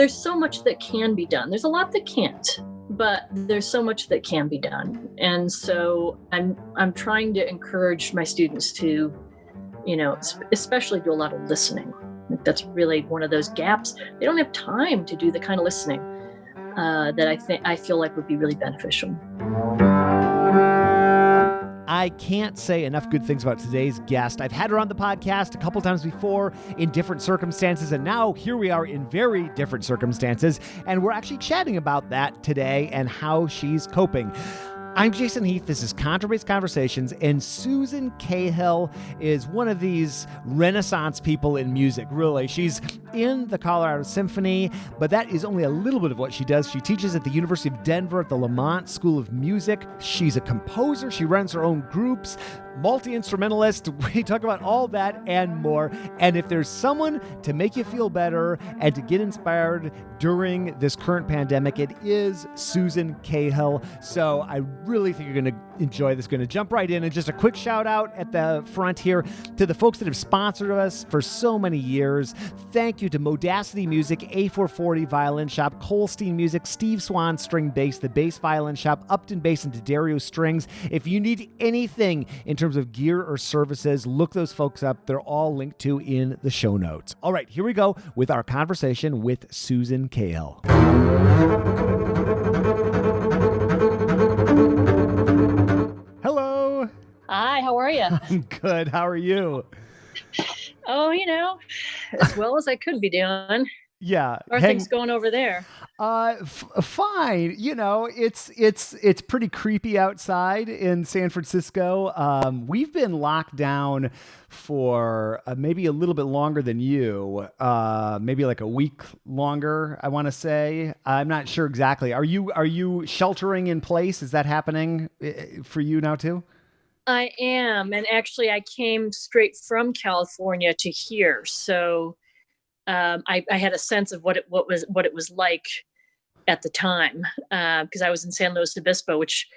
there's so much that can be done. There's a lot that can't, but there's so much that can be done. And so I'm trying to encourage my students to, especially do a lot of listening. That's really one of those gaps. They don't have time to do the kind of listening that I feel like would be really beneficial. I can't say enough good things about today's guest. I've had her on the podcast a couple times before in different circumstances, and now here we are in very different circumstances, and we're actually chatting about that today and how she's coping. I'm Jason Heath. This is Contrabass Conversations, and Susan Cahill is one of these Renaissance people in music, really. She's in the Colorado Symphony, but that is only a little bit of what she does. She teaches at the University of Denver at the Lamont School of Music. She's a composer. She runs her own groups, multi-instrumentalist. We talk about all that and more. And if there's someone to make you feel better and to get inspired during this current pandemic, it is Susan Cahill. So I really think you're going to enjoy this. Going to jump right in. And just a quick shout out at the front here to the folks that have sponsored us for so many years. Thank you to Modacity Music, A440 Violin Shop, Kolstein Music, Steve Swan String Bass, the Bass Violin Shop, Upton Bass, and D'Addario Strings. If you need anything in terms of gear or services, look those folks up. They're all linked to in the show notes. All right, here we go with our conversation with Susan Cahill. Hello. Hi, how are you? I'm good. How are you? Oh, as well as I could be doing. Yeah. How are things going over there? Fine. It's pretty creepy outside in San Francisco. We've been locked down for maybe a little bit longer than you, maybe like a week longer, I want to say. I'm not sure exactly. Are you sheltering in place? Is that happening for you now too? I am. And actually I came straight from California to here. So I had a sense of what it was like at the time, because I was in San Luis Obispo, which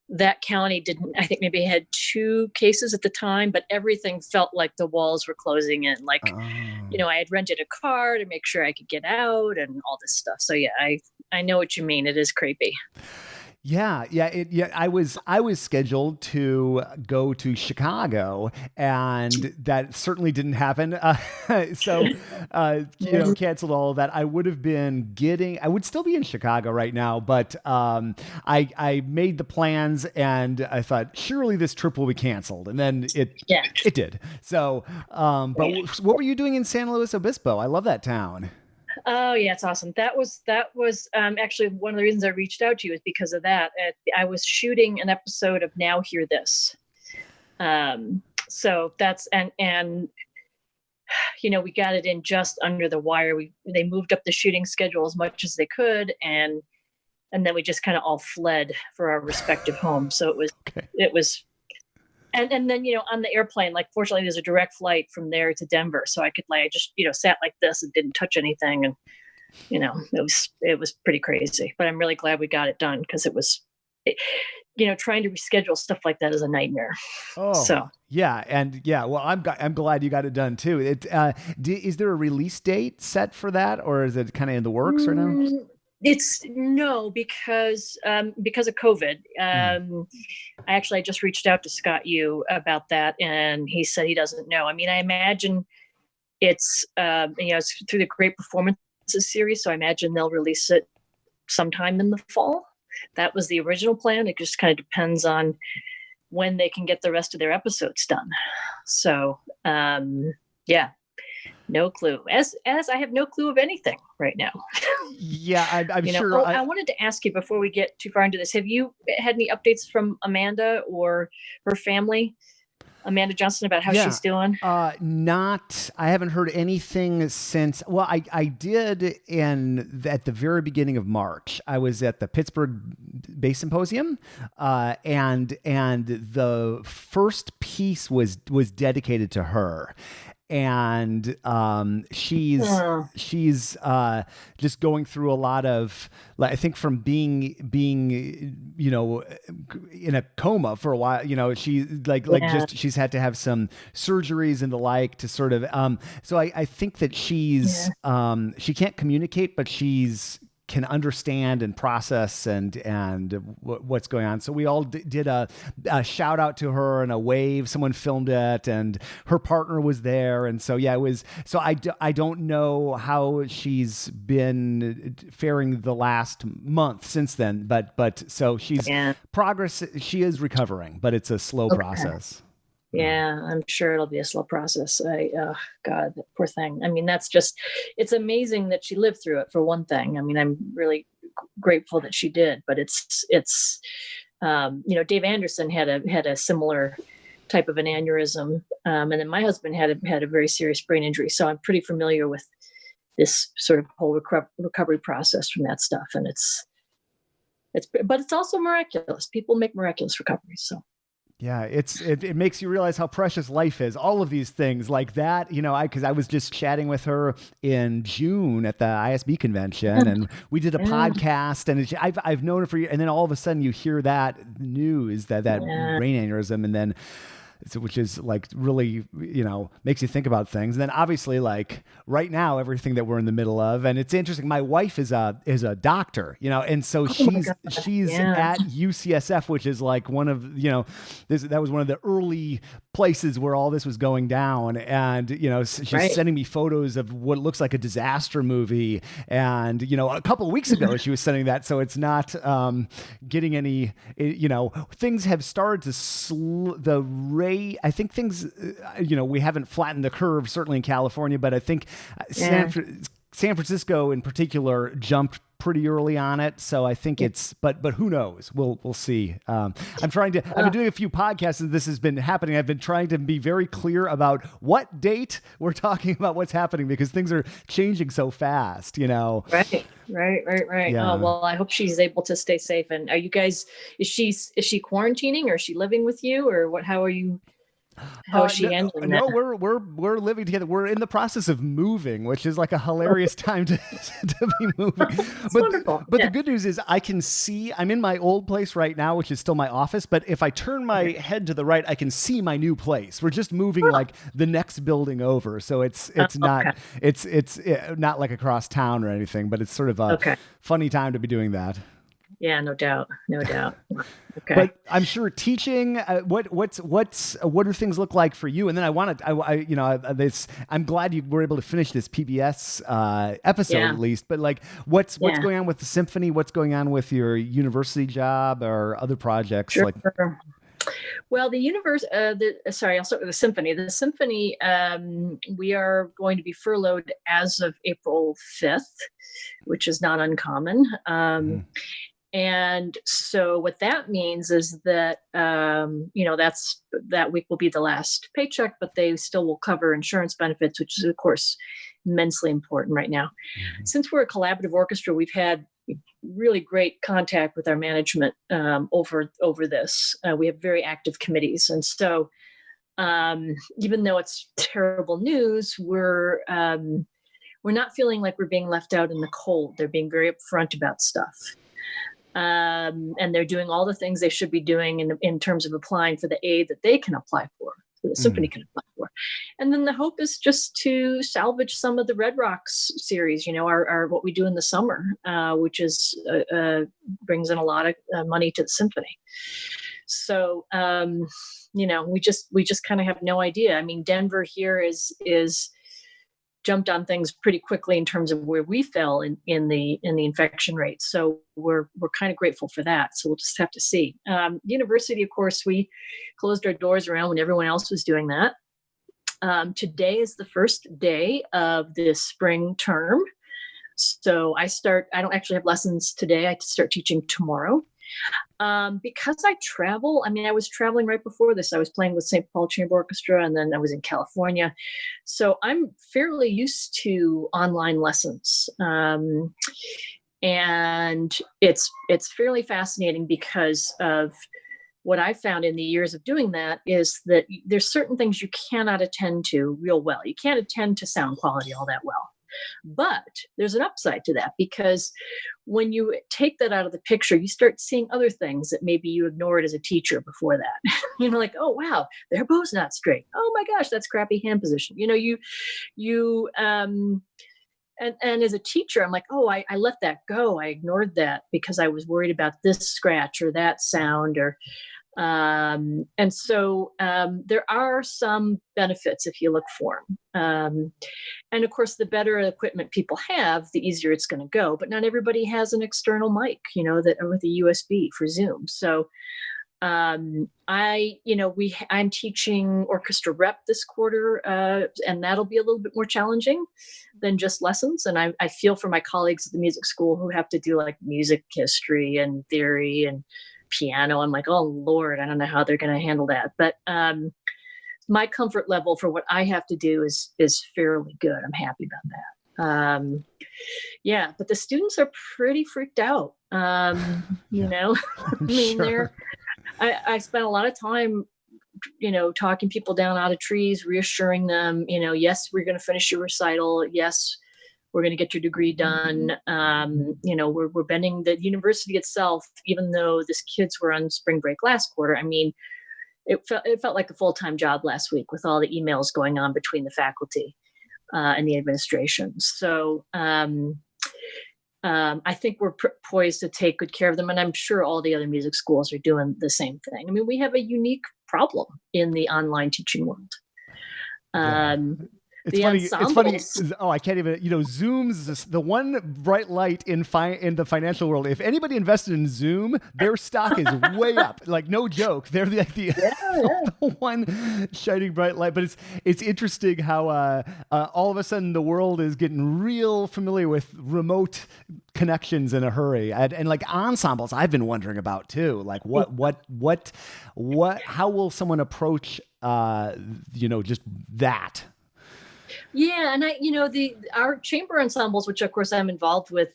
that county didn't, I think maybe had 2 cases at the time, but everything felt like the walls were closing in. Like, I had rented a car to make sure I could get out and all this stuff. So yeah, I know what you mean. It is creepy. Yeah. I was scheduled to go to Chicago, and that certainly didn't happen. So canceled all of that. I would still be in Chicago right now, but I made the plans, and I thought surely this trip will be canceled, and then it did. So, but what were you doing in San Luis Obispo? I love that town. Oh yeah, it's awesome. That was actually one of the reasons I reached out to you is because of that. I was shooting an episode of Now Hear This. So that's and we got it in just under the wire. They moved up the shooting schedule as much as they could, and then we just kind of all fled for our respective homes. So it was. And then, on the airplane, like, fortunately, there's a direct flight from there to Denver. So I could, I just, sat like this and didn't touch anything. And, it was pretty crazy. But I'm really glad we got it done, because it was, trying to reschedule stuff like that is a nightmare. Oh, so. Yeah. And yeah, well, I'm glad you got it done, too. Is there a release date set for that, or is it kind of in the works right now? It's no, because of COVID. I just reached out to Scott Yu about that, and he said he doesn't know. I mean, I imagine it's it's through the Great Performances series, so I imagine they'll release it sometime in the fall. That was the original plan. It just kind of depends on when they can get the rest of their episodes done. So, yeah. No clue. As I have no clue of anything right now. Yeah, I'm sure. I wanted to ask you before we get too far into this. Have you had any updates from Amanda or her family, Amanda Johnson, about how she's doing? I haven't heard anything since. Well, I did at the very beginning of March. I was at the Pittsburgh Bass Symposium, and the first piece was dedicated to her. and she's just going through a lot of, like, I think from being in a coma for a while, she just she's had to have some surgeries and the like to sort of so I think that she's she can't communicate, but she's can understand and process and what's going on. So we all did a shout out to her and a wave. Someone filmed it, and her partner was there. And so, yeah, it was. So I don't know how she's been faring the last month since then, but so she's progress. She is recovering, but it's a slow process. Yeah, I'm sure it'll be a slow process. God, that poor thing. I mean, it's amazing that she lived through it, for one thing. I mean, I'm really grateful that she did, but it's Dave Anderson had a similar type of an aneurysm. And then my husband had a very serious brain injury. So I'm pretty familiar with this sort of whole recovery process from that stuff. And but it's also miraculous. People make miraculous recoveries. So. Yeah, it makes you realize how precious life is. All of these things like that, because I was just chatting with her in June at the ISB convention, and we did a podcast, and I've known her for years, and then all of a sudden you hear that news that brain aneurysm, and then. Which is like really, makes you think about things. And then obviously, like right now, everything that we're in the middle of, and it's interesting. My wife is a doctor, and so she's at UCSF, which is like one of that was one of the early places where all this was going down. And she's sending me photos of what looks like a disaster movie. And a couple of weeks ago she was sending that, so it's not getting any. Things have started to the rate. I think things, we haven't flattened the curve, certainly in California, but I think San Francisco in particular jumped pretty early on it. So I think but who knows? We'll see. I've been doing a few podcasts and this has been happening. I've been trying to be very clear about what date we're talking about what's happening, because things are changing so fast, Right. Yeah. Oh, well, I hope she's able to stay safe. And are you guys, is she quarantining, or is she living with you, or what, how is she handling that? No, we're living together. We're in the process of moving, which is like a hilarious time to be moving. But wonderful. But the good news is I'm in my old place right now, which is still my office. But if I turn my head to the right, I can see my new place. We're just moving like the next building over. So it's not like across town or anything, but it's sort of a funny time to be doing that. Yeah, no doubt. Okay. But I'm sure teaching, what do things look like for you? And then I'm glad you were able to finish this PBS episode at least. But like, what's going on with the symphony? What's going on with your university job or other projects? Sure. Well, I'll start with the symphony. The symphony, we are going to be furloughed as of April 5th, which is not uncommon. And so what that means is that, that week will be the last paycheck, but they still will cover insurance benefits, which is, of course, immensely important right now. Mm-hmm. Since we're a collaborative orchestra, we've had really great contact with our management over this. We have very active committees. And so even though it's terrible news, we're not feeling like we're being left out in the cold. They're being very upfront about stuff. And they're doing all the things they should be doing in terms of applying for the aid that they can apply for, that the symphony can apply for. And then the hope is just to salvage some of the Red Rocks series, our what we do in the summer, which is brings in a lot of money to the symphony. So, we just kind of have no idea. I mean, Denver here is jumped on things pretty quickly in terms of where we fell in the infection rate. So we're kind of grateful for that. So we'll just have to see. University, of course, we closed our doors around when everyone else was doing that. Today is the first day of this spring term. So I don't actually have lessons today. I start teaching tomorrow. Because I travel, I was traveling right before this. I was playing with St. Paul Chamber Orchestra, and then I was in California. So I'm fairly used to online lessons. And it's fairly fascinating because of what I found in the years of doing that is that there's certain things you cannot attend to real well. You can't attend to sound quality all that well. But there's an upside to that, because when you take that out of the picture, you start seeing other things that maybe you ignored as a teacher before that. Like, oh, wow, their bow's not straight. Oh my gosh, that's crappy hand position. And as a teacher, I'm like, oh, I let that go. I ignored that because I was worried about this scratch or that sound, and so there are some benefits if you look for them. And of course, the better equipment people have, the easier it's going to go. But not everybody has an external mic, that with a USB for Zoom. So I'm teaching orchestra rep this quarter, and that'll be a little bit more challenging than just lessons. And I feel for my colleagues at the music school who have to do like music history and theory and piano. I'm like, oh Lord, I don't know how they're going to handle that. But my comfort level for what I have to do is fairly good. I'm happy about that. But the students are pretty freaked out. I mean, Sure. I spent a lot of time, talking people down out of trees, reassuring them, yes, we're going to finish your recital. Yes, we're going to get your degree done. We're bending the university itself, even though these kids were on spring break last quarter. I mean, it felt like a full-time job last week with all the emails going on between the faculty and the administration. So I think we're poised to take good care of them. And I'm sure all the other music schools are doing the same thing. I mean, we have a unique problem in the online teaching world. It's funny. Oh, I can't even, Zoom's the one bright light in the financial world. If anybody invested in Zoom, their stock is way up. Like, no joke. They're the one shining bright light. But it's interesting how all of a sudden the world is getting real familiar with remote connections in a hurry, and like ensembles I've been wondering about too. Like how will someone approach just that? Yeah, and our chamber ensembles, which of course I'm involved with,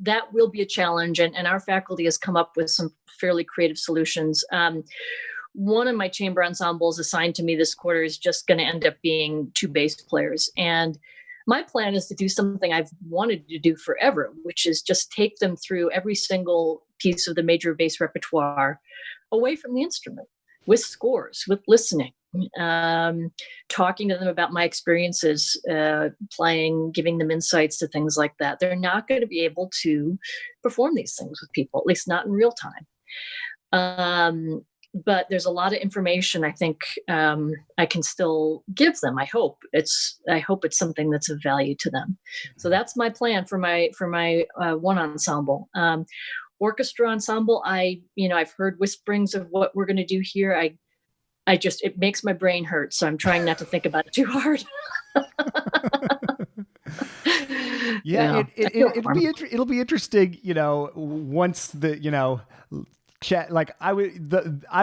that will be a challenge, and our faculty has come up with some fairly creative solutions. One of my chamber ensembles assigned to me this quarter is just going to end up being 2 bass players, and my plan is to do something I've wanted to do forever, which is just take them through every single piece of the major bass repertoire away from the instrument, with scores, with listening. Talking to them about my experiences playing, giving them insights to things like that. They're not going to be able to perform these things with people, at least not in real time. But there's a lot of information I think I can still give them. I hope it's something that's of value to them. So that's my plan for my one ensemble. Orchestra ensemble, I've heard whisperings of what we're going to do here. It makes my brain hurt. So I'm trying not to think about it too hard. It'll be interesting, once the, chat, like I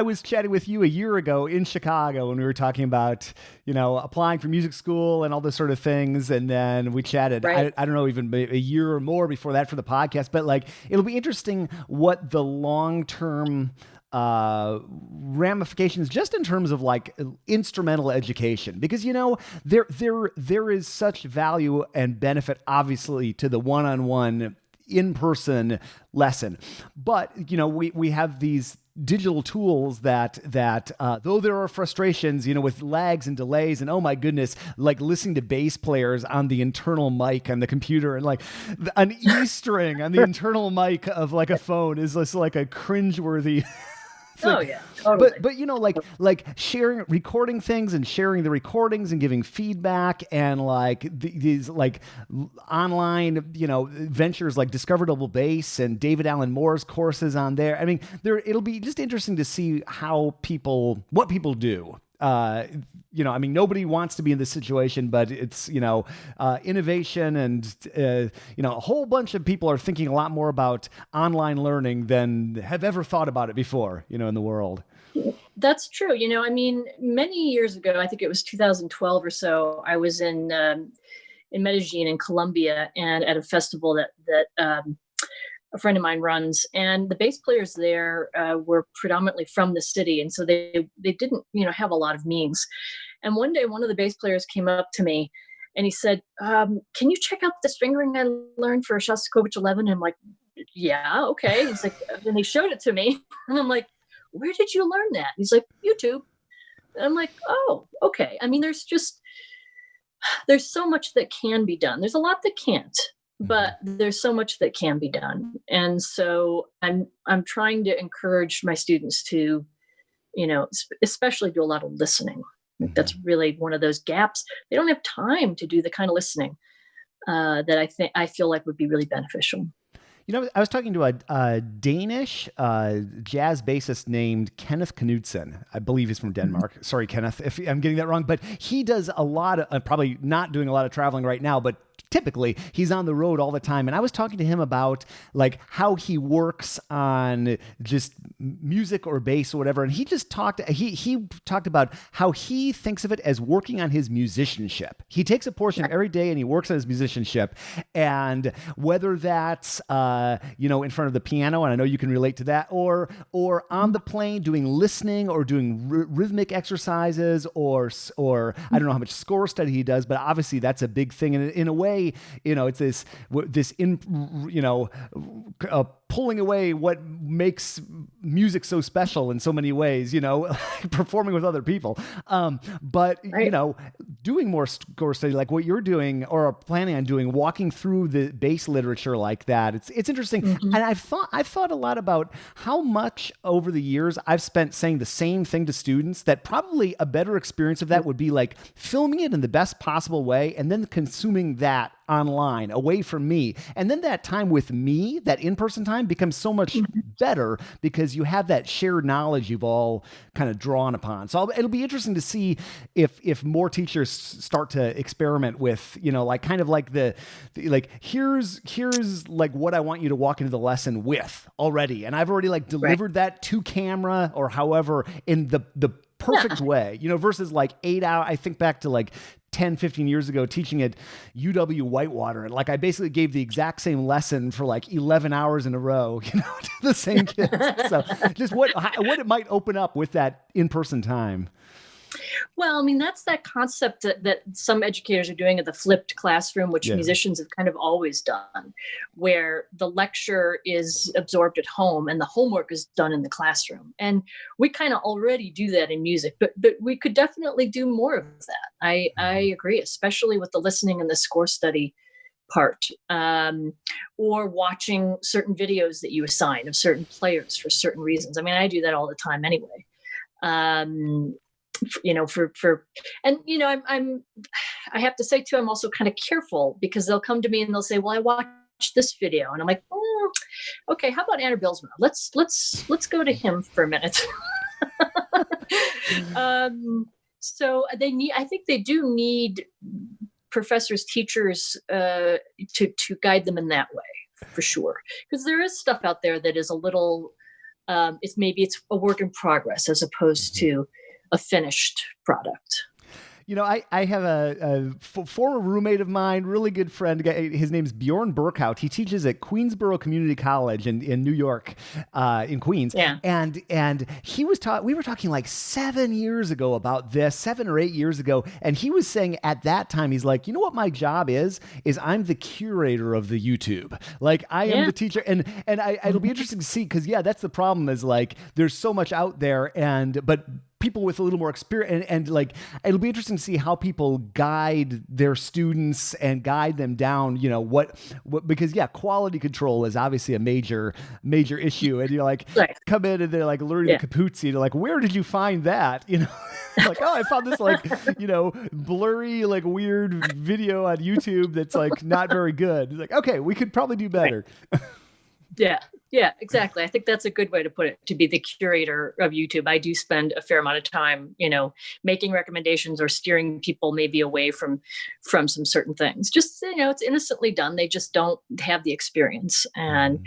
was chatting with you a year ago in Chicago when we were talking about, applying for music school and all those sort of things. And then we chatted, right. I don't know, even a year or more before that for the podcast, but like, it'll be interesting what the long-term ramifications just in terms of like instrumental education, because there is such value and benefit obviously to the one-on-one in-person lesson, but we have these digital tools that though there are frustrations with lags and delays and oh my goodness, like listening to bass players on the internal mic on the computer and like an E string on the internal mic of like a phone is just like a cringeworthy oh yeah, totally. But like sharing, recording things and sharing the recordings and giving feedback and like these like online ventures like Discover Double Bass and David Allen Moore's courses on there. I mean, it'll be just interesting to see what people do. I mean, nobody wants to be in this situation, but it's, innovation and, a whole bunch of people are thinking a lot more about online learning than have ever thought about it before, in the world. That's true. I mean, many years ago, I think it was 2012 or so, I was in Medellin in Colombia and at a festival that a friend of mine runs, and the bass players there were predominantly from the city. And so they didn't, have a lot of means. And one day, one of the bass players came up to me and he said, can you check out this fingering I learned for Shostakovich 11? And I'm like, yeah, okay. He's like, and he showed it to me. And I'm like, where did you learn that? He's like, YouTube. And I'm like, oh, okay. I mean, there's so much that can be done. There's a lot that can't, but there's so much that can be done. And so I'm trying to encourage my students to, especially do a lot of listening. That's really one of those gaps. They don't have time to do the kind of listening that I feel like would be really beneficial. I was talking to a Danish jazz bassist named Kenneth Knutson. I believe he's from Denmark. Sorry, Kenneth, if I'm getting that wrong. But he does a lot of, probably not doing a lot of traveling right now, but typically he's on the road all the time. And I was talking to him about like how he works on just music or bass or whatever. And he just talked about how he thinks of it as working on his musicianship. He takes a portion every day and he works on his musicianship. And whether that's, in front of the piano, and I know you can relate to that, or on the plane doing listening or doing rhythmic exercises, or I don't know how much score study he does, but obviously that's a big thing. And in a way, it's pulling away what makes music so special in so many ways, performing with other people. But, right. Doing more score study like what you're doing or are planning on doing, walking through the bass literature like that. It's interesting. Mm-hmm. And I've thought a lot about how much over the years I've spent saying the same thing to students, that probably a better experience of that would be like filming it in the best possible way and then consuming that online away from me. And then that time with me, that in-person time, becomes so much better because you have that shared knowledge you've all kind of drawn upon. So it'll be interesting to see if more teachers start to experiment with, here's like what I want you to walk into the lesson with already. And I've already delivered that to camera or however in the perfect way, versus 8 hours. I think back to 10, 15 years ago teaching at UW Whitewater. And I basically gave the exact same lesson for 11 hours in a row, to the same kids. So just what it might open up with that in-person time. Well, I mean, that's that concept that some educators are doing at the flipped classroom, which musicians have kind of always done, where the lecture is absorbed at home and the homework is done in the classroom. And we kind of already do that in music, but we could definitely do more of that. I agree, especially with the listening and the score study part, or watching certain videos that you assign of certain players for certain reasons. I mean, I do that all the time anyway. I have to say too, I'm also kind of careful because they'll come to me and they'll say, well, I watched this video. And I'm like, okay, how about Anna Bilsma? Let's go to him for a minute. So I think they do need professors, teachers, to guide them in that way for sure. Because there is stuff out there that is a little, it's a work in progress as opposed to a finished product. I have a former roommate of mine, really good friend. His name's Bjorn Burkhout. He teaches at Queensboro Community College in New York, in Queens. Yeah. And he was we were talking 7 years ago about this, 7 or 8 years ago. And he was saying at that time, he's like, you know what my job is I'm the curator of the YouTube. I am the teacher. And it'll be interesting to see, because that's the problem is there's so much out there but people with a little more experience and it'll be interesting to see how people guide their students and guide them down, because quality control is obviously a major issue. And you're come in and they're learning the Capuzzi. They're where did you find that? I found this blurry, weird video on YouTube that's not very good. It's okay, we could probably do better. Right. Yeah, exactly. I think that's a good way to put it, to be the curator of YouTube. I do spend a fair amount of time, making recommendations or steering people maybe away from some certain things. Just, it's innocently done. They just don't have the experience. And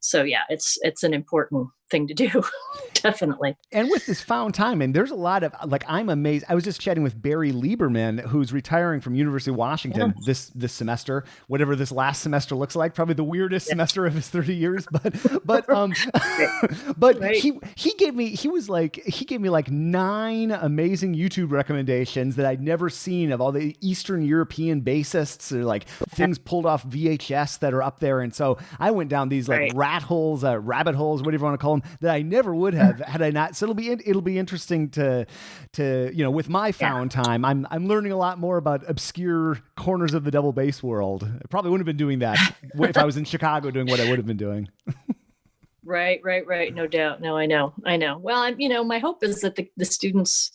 So yeah, it's an important thing to do. Definitely. And with this found time, and there's a lot of, like, I'm amazed. I was just chatting with Barry Lieberman, who's retiring from University of Washington this semester, whatever this last semester looks like, probably the weirdest semester of his 30 years. But Right. he gave me like 9 amazing YouTube recommendations that I'd never seen of all the Eastern European bassists, or like things pulled off VHS that are up there. And so I went down these like rabbit holes, whatever you want to call them, that I never would have had I not. So it'll be interesting to with my found time, I'm learning a lot more about obscure corners of the double bass world. I probably wouldn't have been doing that if I was in Chicago doing what I would have been doing. Right. No doubt. No, I know. Well, my hope is that the students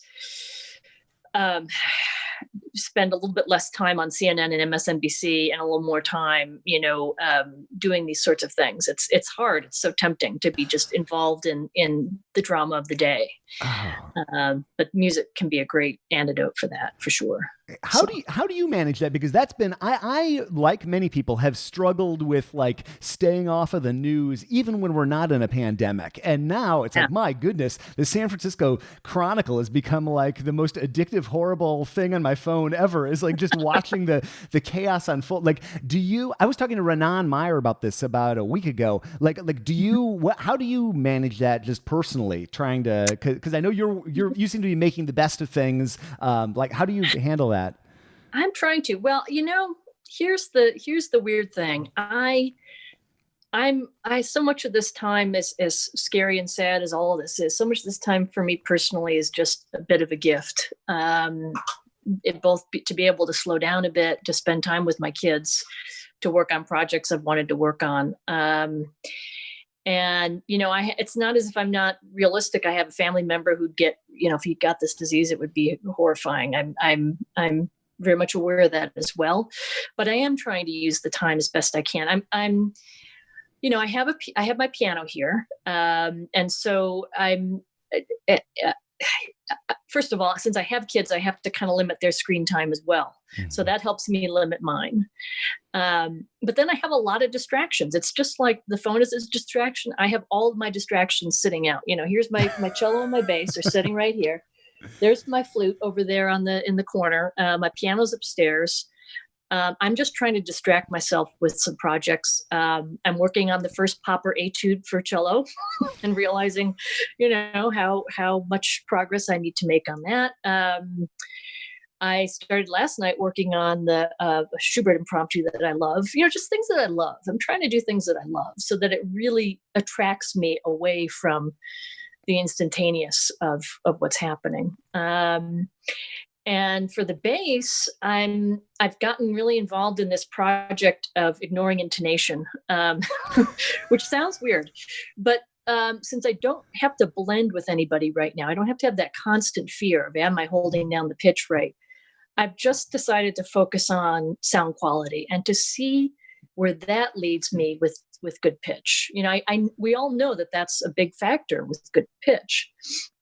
spend a little bit less time on CNN and MSNBC and a little more time, doing these sorts of things. It's hard. It's so tempting to be just involved in the drama of the day. But music can be a great antidote for that, for sure. How do you manage that? Because that's been, I like many people have struggled with like staying off of the news, even when we're not in a pandemic. And now it's like, my goodness, the San Francisco Chronicle has become like the most addictive, horrible thing on my phone ever, is like just watching the chaos unfold. Like, I was talking to Renan Meyer about this about a week ago. Like, how do you manage that just personally, trying to, cause I know you seem to be making the best of things. Like, how do you handle that? I'm trying to. Well, here's the weird thing. I so much of this time, as scary and sad as all of this is, so much of this time for me personally is just a bit of a gift. To be able to slow down a bit, to spend time with my kids, to work on projects I've wanted to work on. And, it's not as if I'm not realistic. I have a family member who'd get, if he got this disease, it would be horrifying. I'm very much aware of that as well, but I am trying to use the time as best I can. I have my piano here. And so first of all, since I have kids, I have to kind of limit their screen time as well. Mm-hmm. So that helps me limit mine. But then I have a lot of distractions. It's just like the phone is a distraction. I have all of my distractions sitting out. Here's my cello and my bass are sitting right here. There's my flute over there in the corner. My piano's upstairs. I'm just trying to distract myself with some projects. I'm working on the first Popper etude for cello and realizing, how much progress I need to make on that. I started last night working on the Schubert impromptu that I love, just things that I love. I'm trying to do things that I love so that it really attracts me away from the instantaneous of what's happening. And for the bass, I've gotten really involved in this project of ignoring intonation, which sounds weird, but since I don't have to blend with anybody right now, I don't have to have that constant fear of, am I holding down the pitch right? I've just decided to focus on sound quality and to see where that leads me with good pitch. We all know that that's a big factor with good pitch.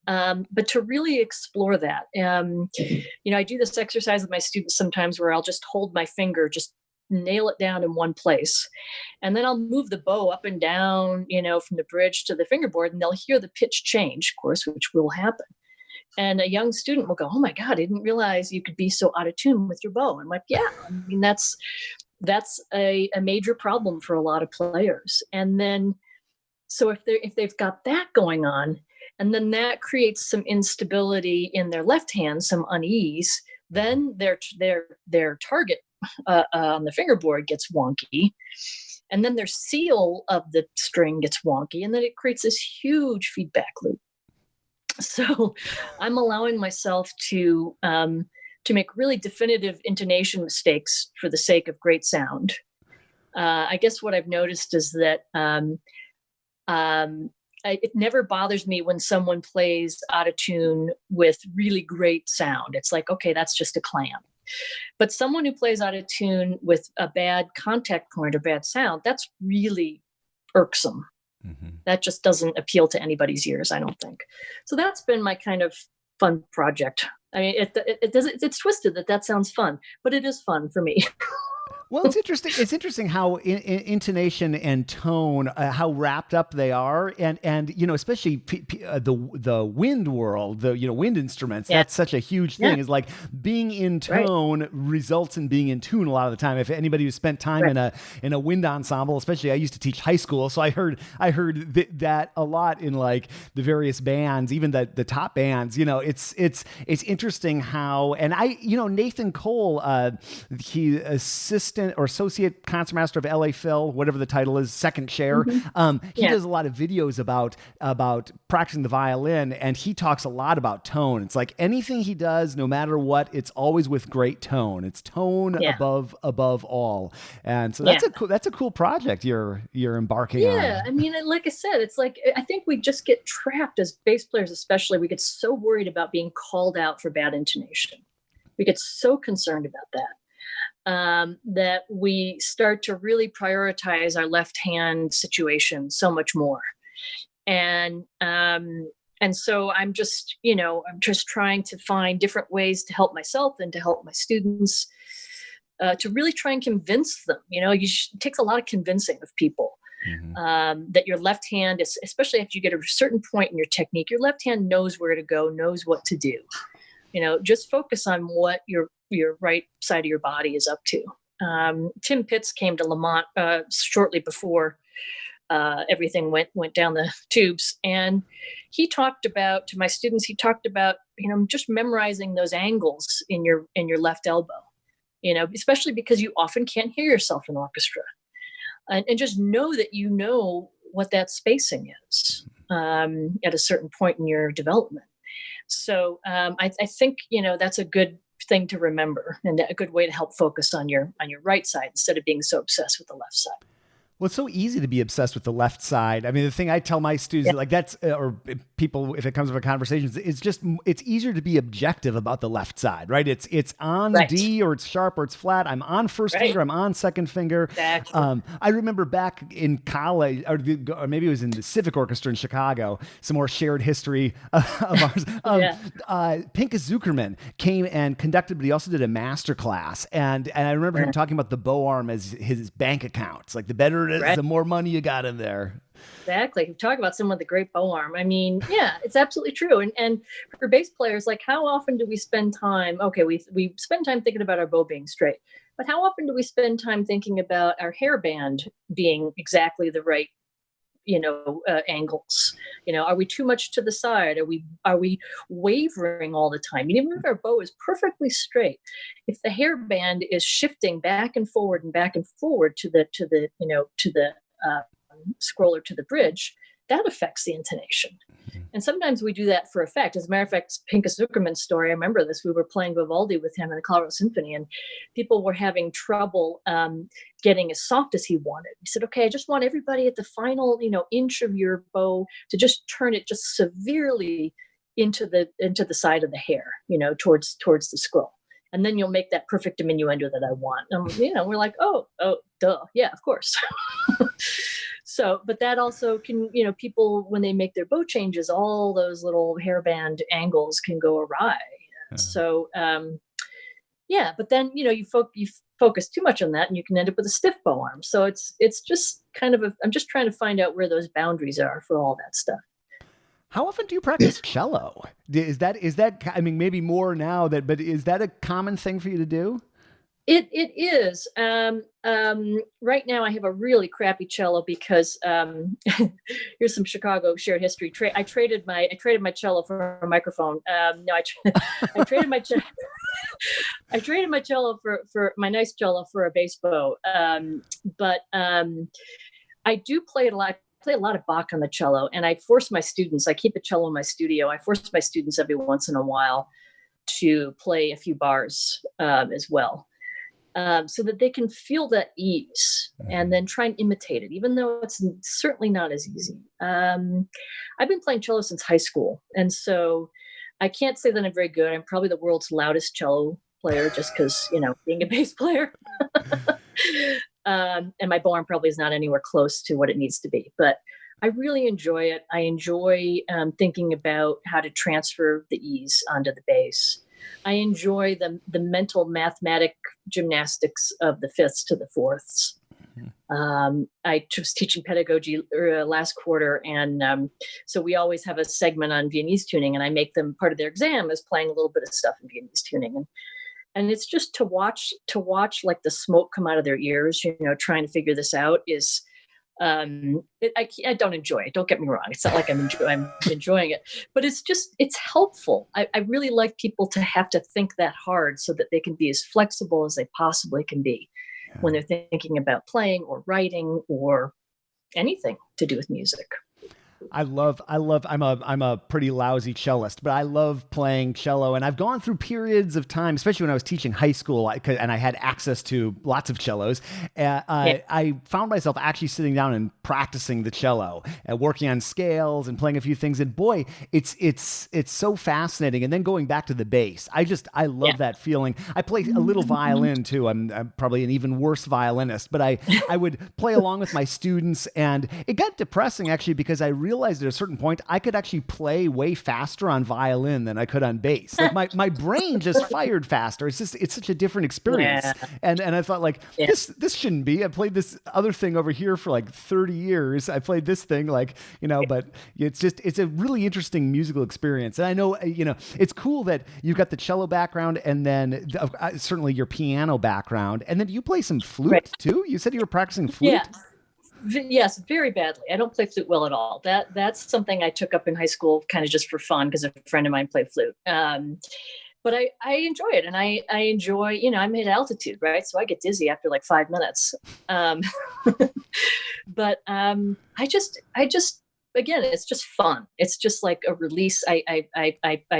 But to really explore that, I do this exercise with my students sometimes where I'll just hold my finger, just nail it down in one place. And then I'll move the bow up and down, from the bridge to the fingerboard, and they'll hear the pitch change, of course, which will happen. And a young student will go, "Oh my God, I didn't realize you could be so out of tune with your bow." I'm like, yeah, that's a major problem for a lot of players. And then, so if they've got that going on, and then that creates some instability in their left hand, some unease, then their target on the fingerboard gets wonky, and then their seal of the string gets wonky, and then it creates this huge feedback loop. So I'm allowing myself to make really definitive intonation mistakes for the sake of great sound. I guess what I've noticed is that it never bothers me when someone plays out of tune with really great sound. It's like, okay, that's just a clam. But someone who plays out of tune with a bad contact point or bad sound, that's really irksome. Mm-hmm. That just doesn't appeal to anybody's ears, I don't think. So that's been my kind of fun project. I mean, it's twisted that sounds fun, but it is fun for me. Well, it's interesting. It's interesting how intonation and tone, how wrapped up they are, and especially the wind world, the wind instruments. Yeah. That's such a huge thing. Is like being in tone results in being in tune a lot of the time. If anybody who spent time in a wind ensemble, especially I used to teach high school, so I heard that a lot in like the various bands, even the top bands. It's interesting how, and Nathan Cole, he assistant or associate concertmaster of LA Phil, whatever the title is, second chair. He does a lot of videos about practicing the violin, and he talks a lot about tone. It's like anything he does, no matter what, it's always with great tone. It's tone above all. And so that's a cool project you're embarking on. Yeah, I mean, like I said, it's like I think we just get trapped as bass players, especially. We get so worried about being called out for bad intonation. We get so concerned about that. That we start to really prioritize our left hand situation so much more. And so I'm just trying to find different ways to help myself and to help my students, to really try and convince them. It takes a lot of convincing of people. That your left hand is, especially after you get a certain point in your technique, your left hand knows where to go, knows what to do. Just focus on what your right side of your body is up to. Tim Pitts came to Lamont shortly before everything went down the tubes, and he talked about, to my students, just memorizing those angles in your left elbow. Especially because you often can't hear yourself in orchestra, and just know that what that spacing is at a certain point in your development. So I think that's a good thing to remember, and a good way to help focus on your right side instead of being so obsessed with the left side. Well, it's so easy to be obsessed with the left side. I mean, the thing I tell my students, like that's, or people, if it comes to conversations, it's easier to be objective about the left side, right? It's on D, or it's sharp, or it's flat. I'm on first finger. I'm on second finger. Exactly. I remember back in college, or maybe it was in the Civic Orchestra in Chicago, some more shared history of ours. Pinchas Zuckerman came and conducted, but he also did a master class. And I remember him talking about the bow arm as his bank account. It's like the better it is, the more money you got in there. Exactly. Talk about someone with a great bow arm. I mean, it's absolutely true. And for bass players, like, how often do we spend time? Okay, we spend time thinking about our bow being straight, but how often do we spend time thinking about our hairband being exactly the right, angles? Are we too much to the side? Are we wavering all the time? Even if our bow is perfectly straight, if the hairband is shifting back and forward to the scroller to the bridge, that affects the intonation. And sometimes we do that for effect. As a matter of fact, Pinchas Zuckerman's story, I remember this. We were playing Vivaldi with him in the Colorado Symphony, and people were having trouble getting as soft as he wanted. He said, okay, I just want everybody at the final, inch of your bow to just turn it just severely into the side of the hair, towards the scroll. And then you'll make that perfect diminuendo that I want. And, we're like, oh, duh. Yeah, of course. So, but that also can, people, when they make their bow changes, all those little hairband angles can go awry. So, but then, you focus too much on that and you can end up with a stiff bow arm. So it's just kind of I'm just trying to find out where those boundaries are for all that stuff. How often do you practice cello? Is that, I mean, maybe more now but is that a common thing for you to do? It is. Right now I have a really crappy cello because here's some Chicago shared history. I traded my cello for a microphone. I traded my cello. I traded my cello for my nice cello for a bass bow. But I do play a lot of Bach on the cello, and I force my students. I keep a cello in my studio. I force my students every once in a while to play a few bars as well. So that they can feel that ease and then try and imitate it, even though it's certainly not as easy. I've been playing cello since high school, and so I can't say that I'm very good. I'm probably the world's loudest cello player just because, being a bass player. And my bow arm probably is not anywhere close to what it needs to be. But I really enjoy it. I enjoy thinking about how to transfer the ease onto the bass. I enjoy the mental mathematic gymnastics of the fifths to the fourths. I was teaching pedagogy last quarter, and so we always have a segment on Viennese tuning, and I make them part of their exam is playing a little bit of stuff in Viennese tuning, and it's just to watch like the smoke come out of their ears, trying to figure this out is. I don't enjoy it. Don't get me wrong. It's not like I'm enjoying it, but it's helpful. I really like people to have to think that hard so that they can be as flexible as they possibly can be when they're thinking about playing or writing or anything to do with music. I'm a pretty lousy cellist, but I love playing cello. And I've gone through periods of time, especially when I was teaching high school, and I had access to lots of cellos. I found myself actually sitting down and practicing the cello and working on scales and playing a few things. And boy, it's so fascinating. And then going back to the bass, I love that feeling. I play a little violin too. I'm probably an even worse violinist, but I would play along with my students, and it got depressing actually because I realized at a certain point I could actually play way faster on violin than I could on bass. Like my brain just fired faster. It's such a different experience. And I thought this shouldn't be. I played this other thing over here for like 30 years. I played this thing but it's a really interesting musical experience. And I know, it's cool that you've got the cello background and then certainly your piano background. And then you play some flute too? You said you were practicing flute? Yeah. Yes, very badly. I don't play flute well at all. That's something I took up in high school kind of just for fun because a friend of mine played flute. But I enjoy it. And I enjoy, I'm at altitude, right? So I get dizzy after like 5 minutes. But I just, again, it's just fun. It's just like a release. I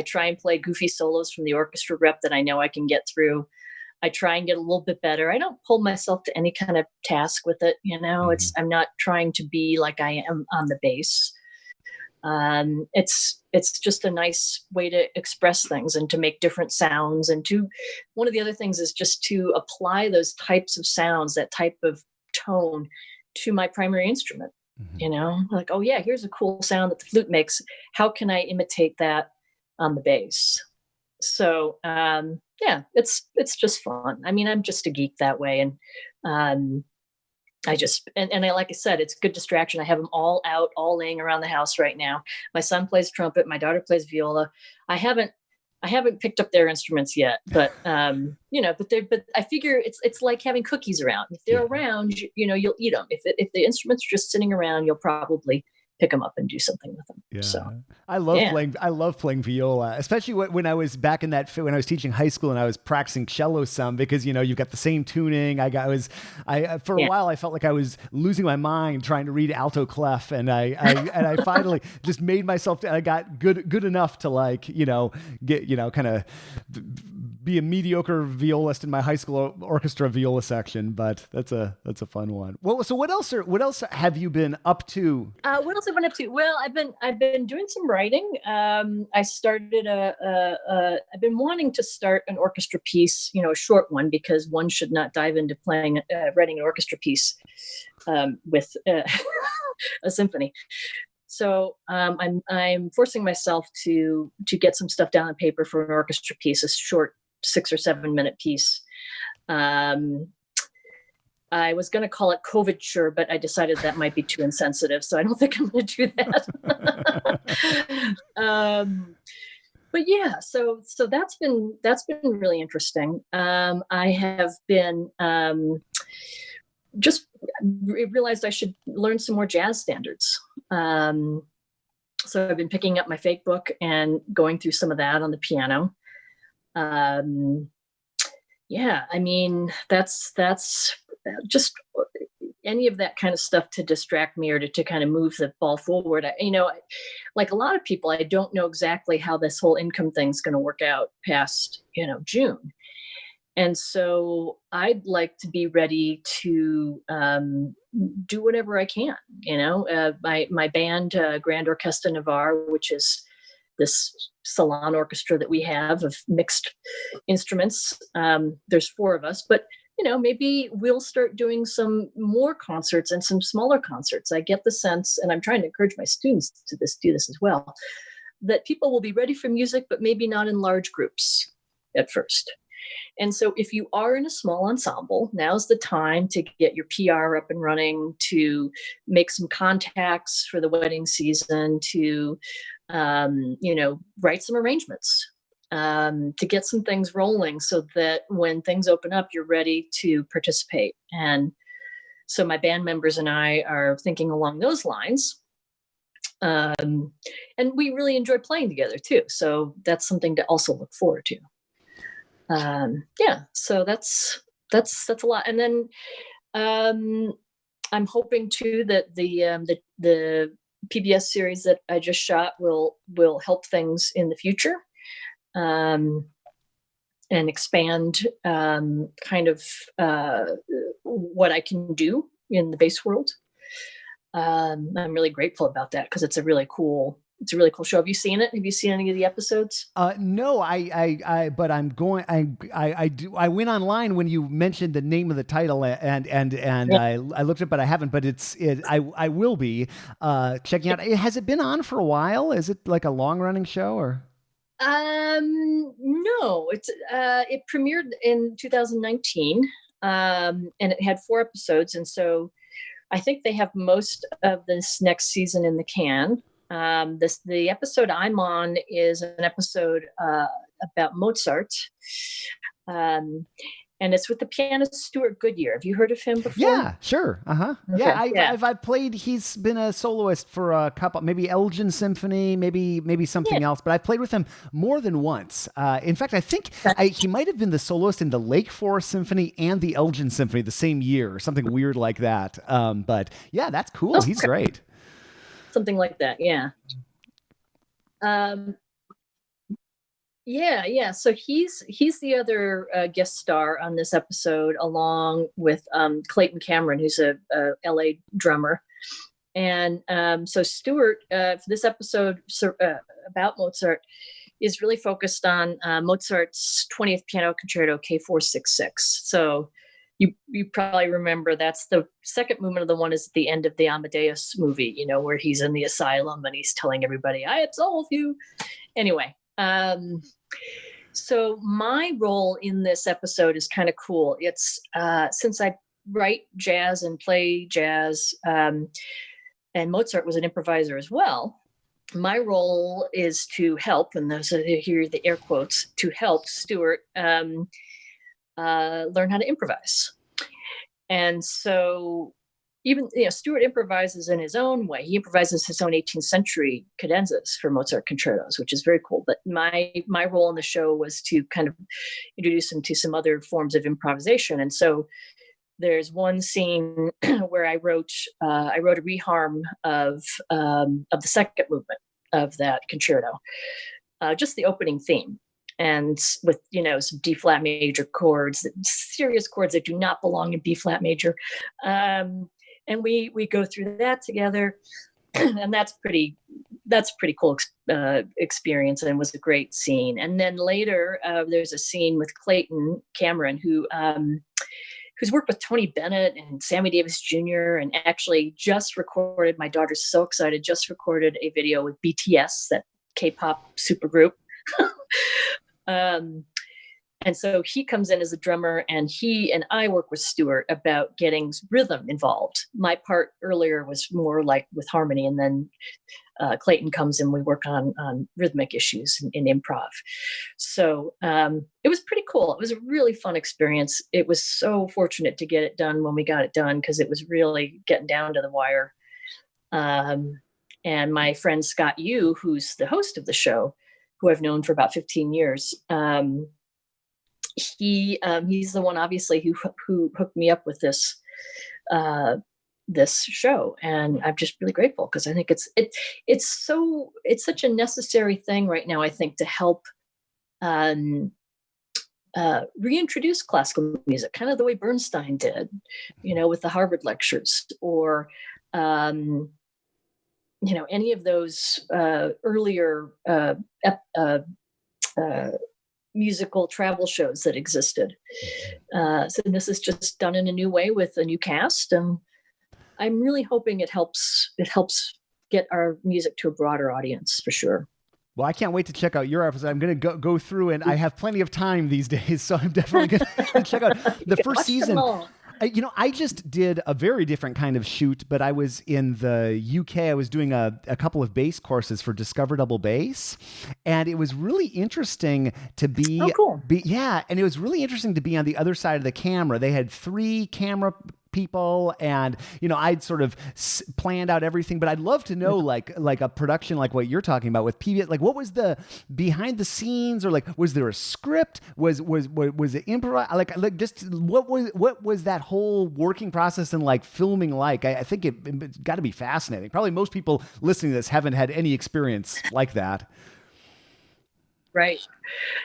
try and play goofy solos from the orchestra rep that I know I can get through. I try and get a little bit better. I don't hold myself to any kind of task with it. I'm not trying to be like I am on the bass. It's just a nice way to express things and to make different sounds. And one of the other things is just to apply those types of sounds, that type of tone to my primary instrument, like, oh yeah, here's a cool sound that the flute makes. How can I imitate that on the bass? So, it's just fun. I mean, I'm just a geek that way. And, like I said, it's a good distraction. I have them all out, all laying around the house right now. My son plays trumpet. My daughter plays viola. I haven't picked up their instruments yet, but, but I figure it's like having cookies around. If they're around, you'll eat them. If the instruments are just sitting around, you'll probably pick them up and do something with them. Yeah. So I love playing viola, especially when I was back when I was teaching high school and I was practicing cello some because, you've got the same tuning. For a while I felt like I was losing my mind trying to read alto clef. And I finally just made myself, I got good enough to get, kind of be a mediocre violist in my high school orchestra viola section, but that's a fun one. Well, so what else have you been up to? What else have I been up to? Well, I've been doing some writing. I started I've been wanting to start an orchestra piece, a short one, because one should not dive into writing an orchestra piece with a symphony. So I'm forcing myself to get some stuff down on paper for an orchestra piece, a short 6 or 7 minute piece. I was going to call it COVIDture, but I decided that might be too insensitive, so I don't think I'm going to do that. But yeah, so that's been really interesting. I have been just realized I should learn some more jazz standards. So I've been picking up my fake book and going through some of that on the piano. Yeah, I mean, that's just any of that kind of stuff to distract me or to kind of move the ball forward. Like a lot of people, I don't know exactly how this whole income thing's going to work out past, June. And so I'd like to be ready to do whatever I can. My band, Grand Orchestra Navarre, which is this salon orchestra that we have of mixed instruments. There's 4 of us, but maybe we'll start doing some more concerts and some smaller concerts. I get the sense, and I'm trying to encourage my students to do this as well, that people will be ready for music, but maybe not in large groups. at first. And so if you are in a small ensemble, now's the time to get your PR up and running, to make some contacts for the wedding season, to, write some arrangements, to get some things rolling so that when things open up, you're ready to participate. And so my band members and I are thinking along those lines. And we really enjoy playing together too. So that's something to also look forward to. So that's a lot. And then I'm hoping too that the PBS series that I just shot will help things in the future, and expand what I can do in the bass world. I'm really grateful about that because it's a really cool show. Have you seen it? Have you seen any of the episodes? No, but I'm going. I went online when you mentioned the name of the title, and yeah. I looked it, but I haven't. But I will be checking out. Has it been on for a while? Is it like a long running show or? No, it premiered in 2019, and it had 4 episodes, and so I think they have most of this next season in the can. The episode I'm on is an episode about Mozart, and it's with the pianist Stuart Goodyear. Have you heard of him before? Yeah, sure. Okay. Yeah, I've played. He's been a soloist for a couple, maybe Elgin Symphony, maybe something else. But I've played with him more than once. In fact, I think he might have been the soloist in the Lake Forest Symphony and the Elgin Symphony the same year, or something weird like that. But yeah, that's cool. He's great. Something like that, yeah. So he's the other guest star on this episode, along with Clayton Cameron, who's a LA drummer. And so Stuart, for this episode about Mozart, is really focused on Mozart's 20th Piano Concerto K466. So you probably remember that's the second movement of the one is at the end of the Amadeus movie, where he's in the asylum and he's telling everybody, I absolve you. Anyway, so my role in this episode is kind of cool. It's since I write jazz and play jazz, and Mozart was an improviser as well, my role is to help, and those are here the air quotes, to help Stuart learn how to improvise. And so even, Stuart improvises in his own way. He improvises his own 18th century cadenzas for Mozart concertos, which is very cool. But my role in the show was to kind of introduce him to some other forms of improvisation. And so there's one scene where I wrote a reharm of the second movement of that concerto, just the opening theme. And with, some D flat major chords, serious chords that do not belong in B flat major. And we go through that together. And that's pretty cool experience, and was a great scene. And then later there's a scene with Clayton Cameron, who's worked with Tony Bennett and Sammy Davis Jr. and actually just recorded, my daughter's so excited, just recorded a video with BTS, that K-pop supergroup. And so he comes in as a drummer, and he and I work with Stuart about getting rhythm involved. My part earlier was more like with harmony, and then Clayton comes in, we work on rhythmic issues in improv. So it was pretty cool. It was a really fun experience. It was so fortunate to get it done when we got it done, because it was really getting down to the wire. And my friend Scott Yu, who's the host of the show, who I've known for about 15 years, he's the one, obviously, who hooked me up with this show, and I'm just really grateful, because I think it's such a necessary thing right now, I think, to help reintroduce classical music, kind of the way Bernstein did, with the Harvard lectures, or any of those earlier musical travel shows that existed. So this is just done in a new way with a new cast, and I'm really hoping it helps get our music to a broader audience, for sure. Well, I can't wait to check out your episode. I'm going to go through, and I have plenty of time these days, so I'm definitely going to check out the first season. I just did a very different kind of shoot, but I was in the UK. I was doing a couple of bass courses for Discover Double Bass, and it was really interesting to be, and it was really interesting to be on the other side of the camera. They had 3 camera people, and I'd sort of planned out everything, but I'd love to know like a production like what you're talking about with PBS, like what was the behind the scenes, or like was there a script, was it improv, like just what was that whole working process and like filming like? I think it's got to be fascinating. Probably most people listening to this haven't had any experience like that. Right.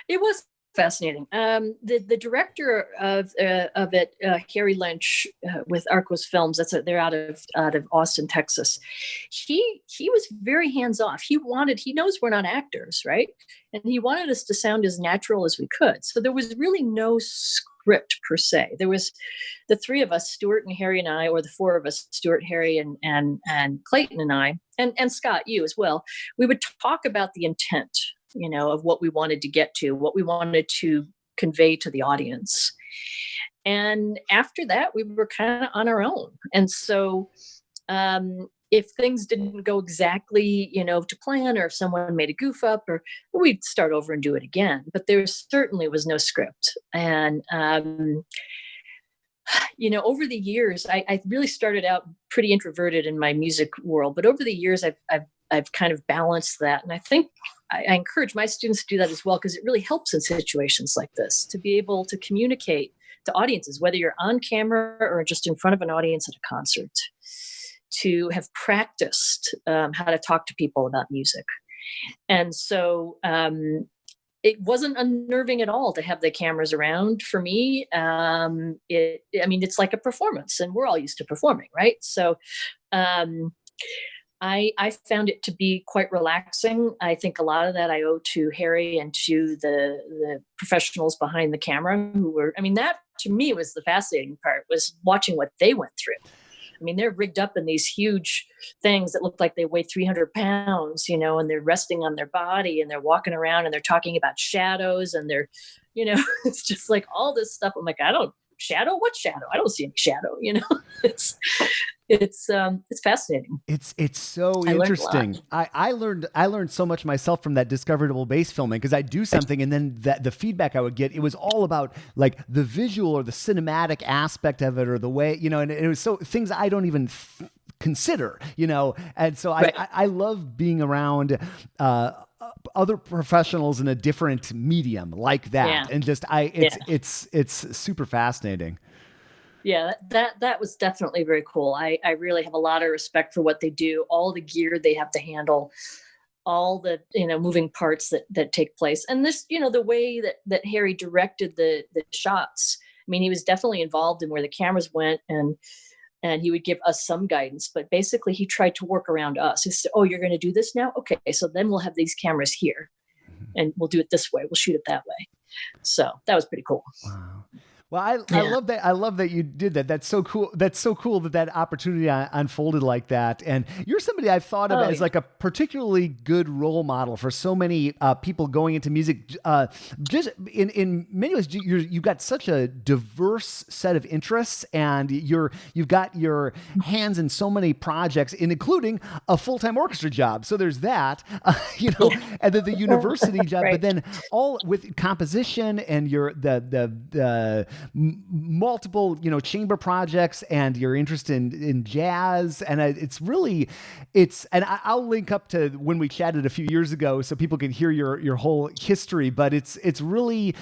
It was fascinating. The director of it, Harry Lynch, with Arcos Films, they're out of Austin, Texas. He was very hands off. He knows we're not actors, right? And he wanted us to sound as natural as we could. So there was really no script per se. There was the 3 of us, Stuart and Harry and I, or the 4 of us, Stuart, Harry, and Clayton and I, and Scott, you as well. We would talk about the intent, of what we wanted to get to, what we wanted to convey to the audience. And after that, we were kind of on our own. And so if things didn't go exactly, to plan, or if someone made a goof up, or we'd start over and do it again. But there certainly was no script. And, over the years, I really started out pretty introverted in my music world, but over the years, I've kind of balanced that. And I think I encourage my students to do that as well, because it really helps in situations like this to be able to communicate to audiences, whether you're on camera or just in front of an audience at a concert, to have practiced how to talk to people about music. And so it wasn't unnerving at all to have the cameras around for me. It's like a performance, and we're all used to performing, right? So I found it to be quite relaxing. I think a lot of that I owe to Harry and to the professionals behind the camera that to me was the fascinating part, was watching what they went through. They're rigged up in these huge things that look like they weigh 300 pounds, and they're resting on their body, and they're walking around, and they're talking about shadows, and they're, it's just like all this stuff. I'm like, shadow? What shadow? I don't see any shadow, It's fascinating. It's so interesting. I learned so much myself from that discoverable bass filming, because I do something, and then the feedback I would get, it was all about like the visual or the cinematic aspect of it, or the way, and it was so things I don't even consider, and so right. I love being around other professionals in a different medium like that. Yeah. And just it's super fascinating. Yeah, that was definitely very cool. I really have a lot of respect for what they do, all the gear they have to handle, all the moving parts that take place, and this the way that Harry directed the shots. He was definitely involved in where the cameras went, and he would give us some guidance, but basically he tried to work around us. He said, "Oh, you're going to do this now? Okay, so then we'll have these cameras here, and we'll do it this way. We'll shoot it that way." So that was pretty cool. Wow. Well, I love that. I love that you did that. That's so cool. That's so cool that opportunity unfolded like that. And you're somebody I've thought of as like a particularly good role model for so many people going into music. Just in many ways, you've got such a diverse set of interests, and you've got your hands in so many projects, including a full-time orchestra job. So there's that, and then the university job, right. But then all with composition and the multiple, chamber projects, and your interest in jazz. And and I'll link up to when we chatted a few years ago so people can hear your whole history, but it's really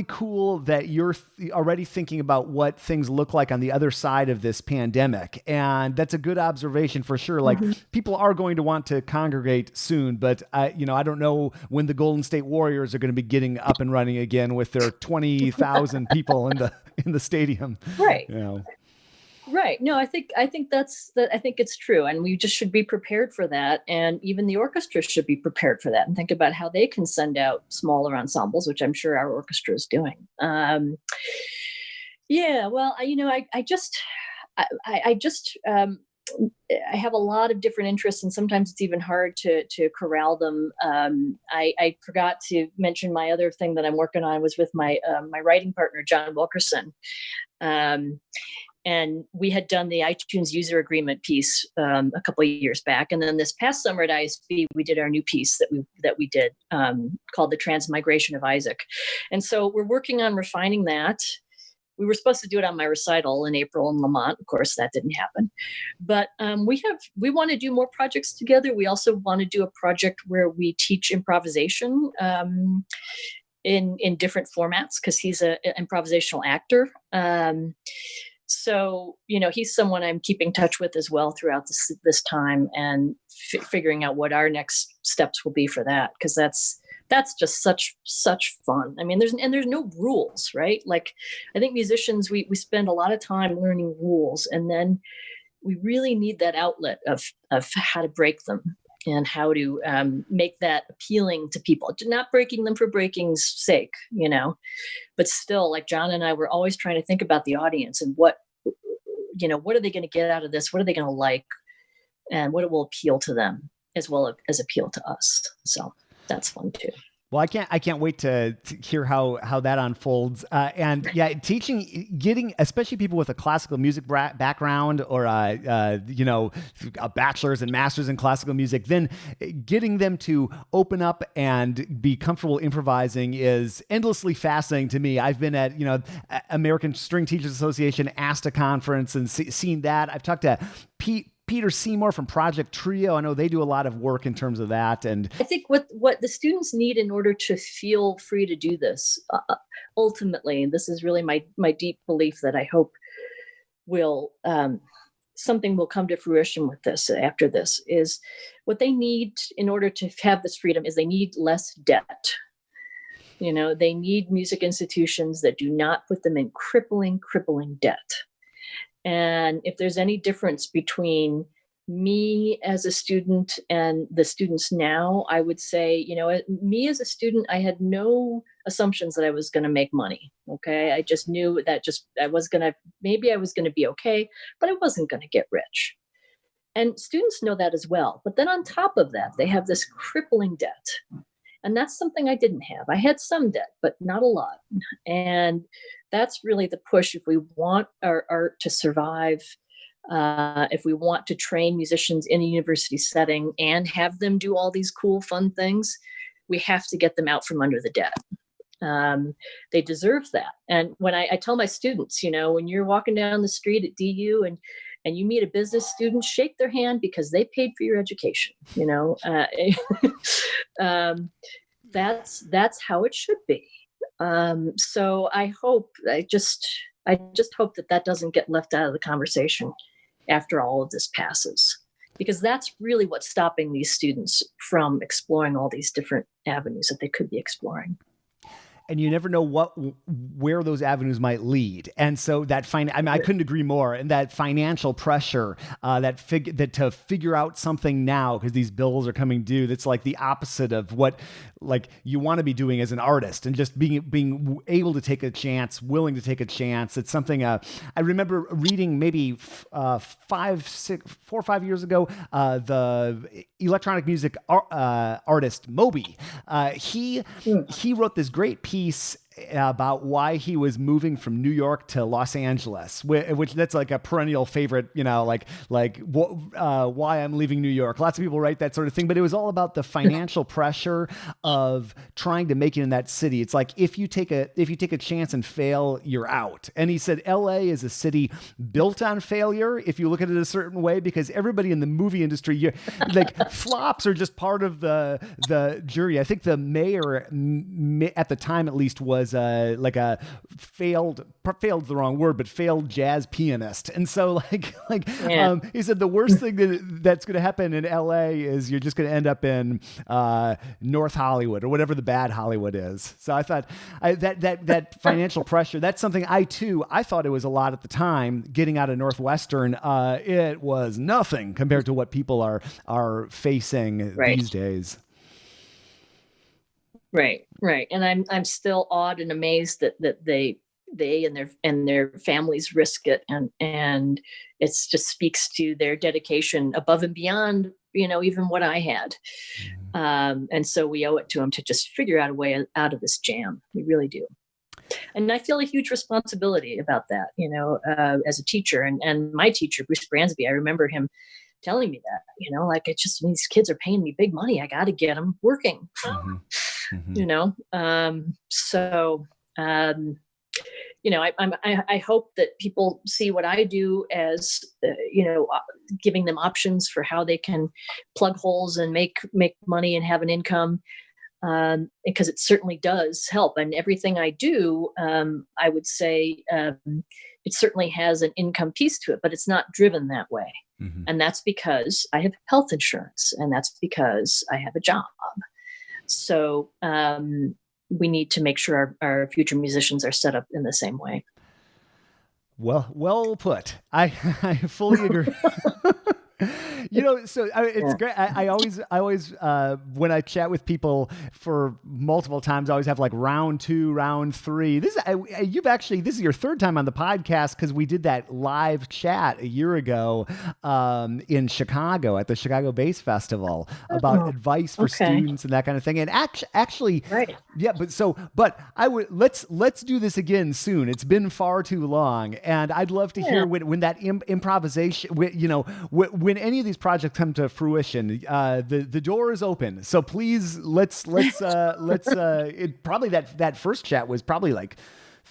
cool that you're already thinking about what things look like on the other side of this pandemic. And that's a good observation for sure. Like people are going to want to congregate soon, but I don't know when the Golden State Warriors are going to be getting up and running again with their 20,000 people in the stadium. Right. Right. No, I think it's true. And we just should be prepared for that. And even the orchestra should be prepared for that and think about how they can send out smaller ensembles, which I'm sure our orchestra is doing. Yeah, well, I just I have a lot of different interests, and sometimes it's even hard to corral them. I forgot to mention my other thing that I'm working on was with my writing partner, John Wilkerson. And we had done the iTunes user agreement piece a couple of years back, and then this past summer at ISB, we did our new piece that we did called "The Transmigration of Isaac," and so we're working on refining that. We were supposed to do it on my recital in April in Lamont. Of course, that didn't happen. But we want to do more projects together. We also want to do a project where we teach improvisation in different formats, because he's an improvisational actor. So, he's someone I'm keeping touch with as well throughout this time, and figuring out what our next steps will be for that, because that's just such fun. I mean, there's no rules, right? Like, I think musicians, we spend a lot of time learning rules, and then we really need that outlet of how to break them and how to make that appealing to people. Not breaking them for breaking's sake, but still, like John and I were always trying to think about the audience and what are they going to get out of this? What are they going to like? And what it will appeal to them as well as appeal to us. So that's fun too. Well, I can't wait to hear how that unfolds. And yeah, getting especially people with a classical music background or a bachelor's and master's in classical music, then getting them to open up and be comfortable improvising is endlessly fascinating to me. I've been at American String Teachers Association ASTA conference and seen that. I've talked to Peter Seymour from Project Trio. I know they do a lot of work in terms of that. And I think what the students need in order to feel free to do this, ultimately, and this is really my deep belief that I hope something will come to fruition with this after this, is what they need in order to have this freedom is they need less debt. They need music institutions that do not put them in crippling debt. And if there's any difference between me as a student and the students now, I would say, me as a student, I had no assumptions that I was going to make money. Okay. I just knew that maybe I was going to be okay, but I wasn't going to get rich. And students know that as well. But then on top of that, they have this crippling debt. And that's something I didn't have. I had some debt, but not a lot. And that's really the push. If we want our art to survive, if we want to train musicians in a university setting and have them do all these cool, fun things, we have to get them out from under the debt. They deserve that. And when I tell my students, when you're walking down the street at DU and you meet a business student, shake their hand because they paid for your education. That's how it should be. So I just hope that doesn't get left out of the conversation after all of this passes, because that's really what's stopping these students from exploring all these different avenues that they could be exploring. And you never know where those avenues might lead. And so I couldn't agree more. And that financial pressure, that to figure out something now, because these bills are coming due, that's like the opposite of what you want to be doing as an artist, and just being able to take a chance, willing to take a chance. It's something I remember reading maybe 4 or 5 years ago, the electronic music artist Moby. He wrote this great piece about why he was moving from New York to Los Angeles, which that's like a perennial favorite, why I'm leaving New York. Lots of people write that sort of thing, but it was all about the financial pressure of trying to make it in that city. It's like, if you take a chance and fail, you're out. And he said, LA is a city built on failure, if you look at it a certain way, because everybody in the movie industry, flops are just part of the jury. I think the mayor at the time, at least, was like a failed the wrong word, but failed jazz pianist. And so he said the worst thing that's going to happen in LA is you're just going to end up in North Hollywood or whatever the bad Hollywood is. So I thought that financial pressure, that's something I thought it was a lot at the time getting out of Northwestern. It was nothing compared to what people are facing these days. Right. And I'm still awed and amazed that they they and their families risk it, and it just speaks to their dedication above and beyond, even what I had. And so we owe it to them to just figure out a way out of this jam. We really do. And I feel a huge responsibility about that, as a teacher. And my teacher, Bruce Bransby, I remember him telling me that, like, it's just, these kids are paying me big money. I got to get them working, I hope that people see what I do as, giving them options for how they can plug holes and make money and have an income. Because it certainly does help. And everything I do, I would say it certainly has an income piece to it, but it's not driven that way. And that's because I have health insurance, and that's because I have a job. So we need to make sure our future musicians are set up in the same way. Well put. I fully agree. It's great. I always, when I chat with people for multiple times, I always have like round 2, round 3. This is your third time on the podcast, because we did that live chat a year ago in Chicago at the Chicago Bass Festival about advice for students and that kind of thing. And actually, right. Yeah. But let's do this again soon. It's been far too long, and I'd love to hear when that improvisation, when any of these projects come to fruition, the door is open. So please, let's probably that first chat was probably like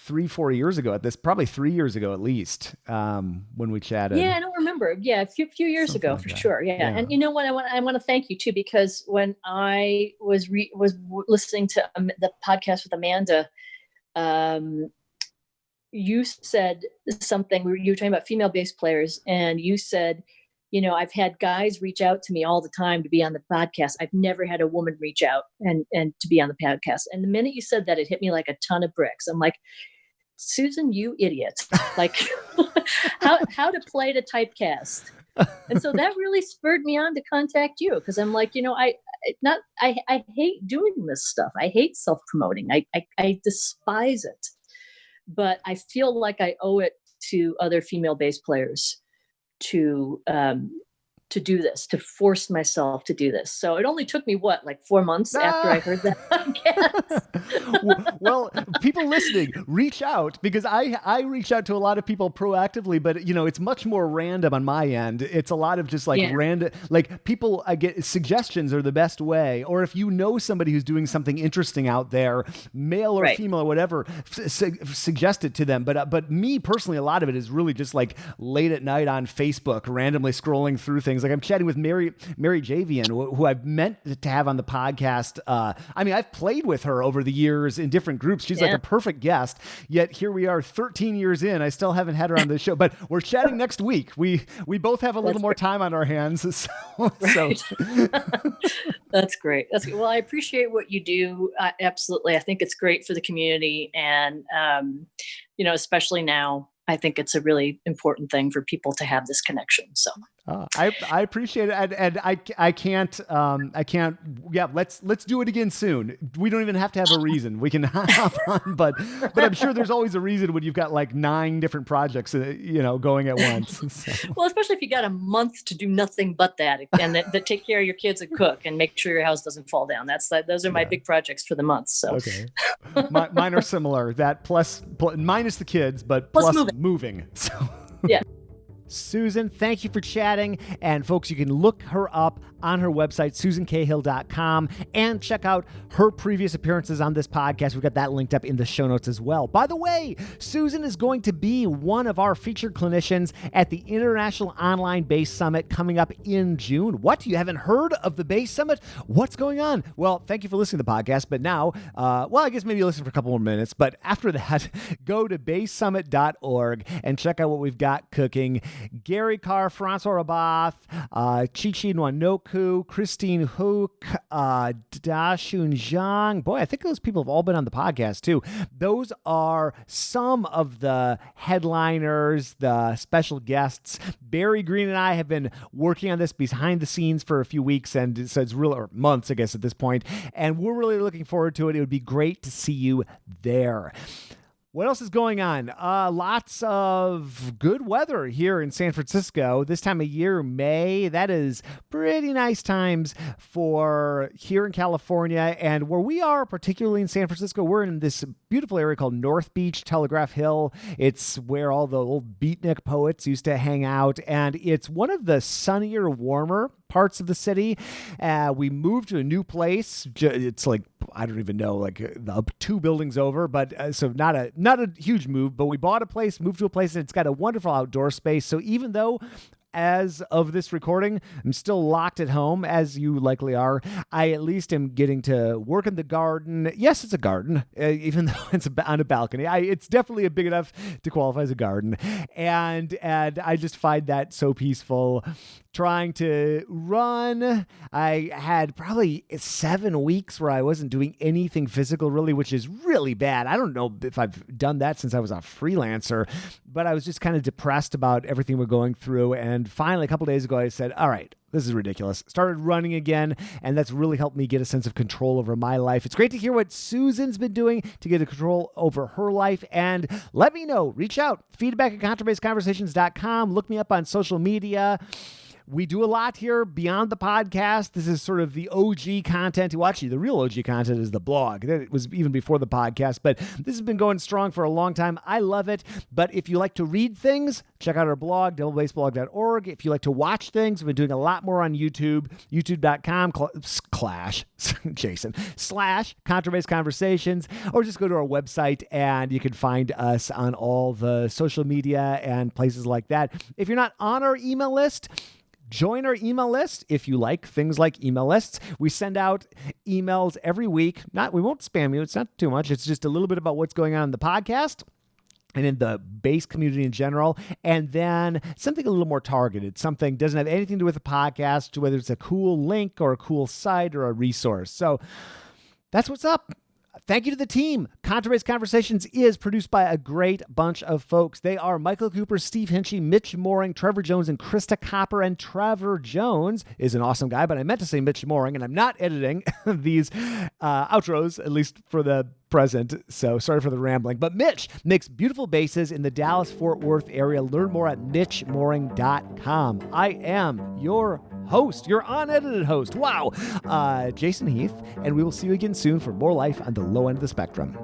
3-4 years ago probably 3 years ago at least, when we chatted. Yeah, I don't remember. Yeah, a few years Something ago, like for that. Sure. Yeah. And you know what? I want to thank you too, because when I was listening to the podcast with Amanda, you said something. You were talking about female bass players, and you said, I've had guys reach out to me all the time to be on the podcast. I've never had a woman reach out and to be on the podcast. And the minute you said that, it hit me like a ton of bricks. I'm like, Susan, you idiot. Like, how to play to typecast. And so that really spurred me on to contact you, because I'm like, I hate doing this stuff. I hate self-promoting. I despise it. But I feel like I owe it to other female bass players to do this, to force myself to do this. So it only took me 4 months after I heard that podcast. Well, people listening, reach out, because I reach out to a lot of people proactively, but it's much more random on my end. It's a lot of just random, people, I get suggestions are the best way. Or if you know somebody who's doing something interesting out there, male or female or whatever, suggest it to them. But me personally, a lot of it is really just like late at night on Facebook, randomly scrolling through things. Like I'm chatting with Mary Javian, who I've meant to have on the podcast. I've played with her over the years in different groups. She's like a perfect guest. Yet here we are 13 years in. I still haven't had her on the show, but we're chatting next week. We both have a little more time on our hands. So. That's great. Well, I appreciate what you do. Absolutely. I think it's great for the community. And, especially now, I think it's a really important thing for people to have this connection. So I appreciate it. And I can't, let's do it again soon. We don't even have to have a reason. We can hop on, but I'm sure there's always a reason when you've got like 9 different projects, going at once. So. Well, especially if you got a month to do nothing but that, and that take care of your kids and cook and make sure your house doesn't fall down. Those are my big projects for the month. So okay, mine are similar. That plus minus the kids, but plus moving. So yeah. Susan, thank you for chatting. And folks, you can look her up on her website, susancahill.com, and check out her previous appearances on this podcast. We've got that linked up in the show notes as well. By the way, Susan is going to be one of our featured clinicians at the International Online Bass Summit coming up in June. What? You haven't heard of the Bass Summit? What's going on? Well, thank you for listening to the podcast, but now, I guess maybe you'll listen for a couple more minutes, but after that, go to basssummit.org and check out what we've got cooking. Gary Carr, Francois Rabath, Chichi Nwanoku, Christine Hook, Dashun Zhang. Boy, I think those people have all been on the podcast too. Those are some of the headliners, the special guests. Barry Green and I have been working on this behind the scenes for a few weeks, and so it's really, or months, I guess, at this point. And we're really looking forward to it. It would be great to see you there. What else is going on? Lots of good weather here in San Francisco. This time of year, May, that is pretty nice times for here in California. And where we are, particularly in San Francisco, we're in this beautiful area called North Beach, Telegraph Hill. It's where all the old beatnik poets used to hang out. And it's one of the sunnier, warmer parts of the city. We moved to a new place. It's like, I don't even know, like 2 buildings over, but so not a huge move, but we bought a place, moved to a place, and it's got a wonderful outdoor space. So even though as of this recording, I'm still locked at home, as you likely are, I at least am getting to work in the garden. Yes, it's a garden, even though it's on a balcony. It's definitely big enough to qualify as a garden. And I just find that so peaceful. Trying to run. I had probably 7 weeks where I wasn't doing anything physical really, which is really bad. I don't know if I've done that since I was a freelancer, but I was just kind of depressed about everything we're going through. And finally, a couple days ago, I said, all right, this is ridiculous. Started running again, and that's really helped me get a sense of control over my life. It's great to hear what Susan's been doing to get a control over her life, and let me know. Reach out. Feedback at contrabassconversations.com. Look me up on social media. We do a lot here beyond the podcast. This is sort of the OG content. Well, actually, the real OG content is the blog. It was even before the podcast, but this has been going strong for a long time. I love it. But if you like to read things, check out our blog, doublebassblog.org. If you like to watch things, we've been doing a lot more on YouTube, youtube.com/Contrabass Conversations, or just go to our website and you can find us on all the social media and places like that. If you're not on our email list, join our email list if you like things like email lists. We send out emails every week. We won't spam you. It's not too much. It's just a little bit about what's going on in the podcast and in the bass community in general, and then something a little more targeted. Something doesn't have anything to do with the podcast, whether it's a cool link or a cool site or a resource. So that's what's up. Thank you to the team. Contrabass Conversations is produced by a great bunch of folks. They are Michael Cooper, Steve Hinchey, Mitch Moehring, Trevor Jones, and Krista Kopper. And Trevor Jones is an awesome guy, but I meant to say Mitch Moehring, and I'm not editing these outros, at least for the present. So sorry for the rambling. But Mitch makes beautiful basses in the Dallas-Fort Worth area. Learn more at mitchmoehring.com. I am your host, your unedited host. Wow. Jason Heath, and we will see you again soon for more life on the low end of the spectrum.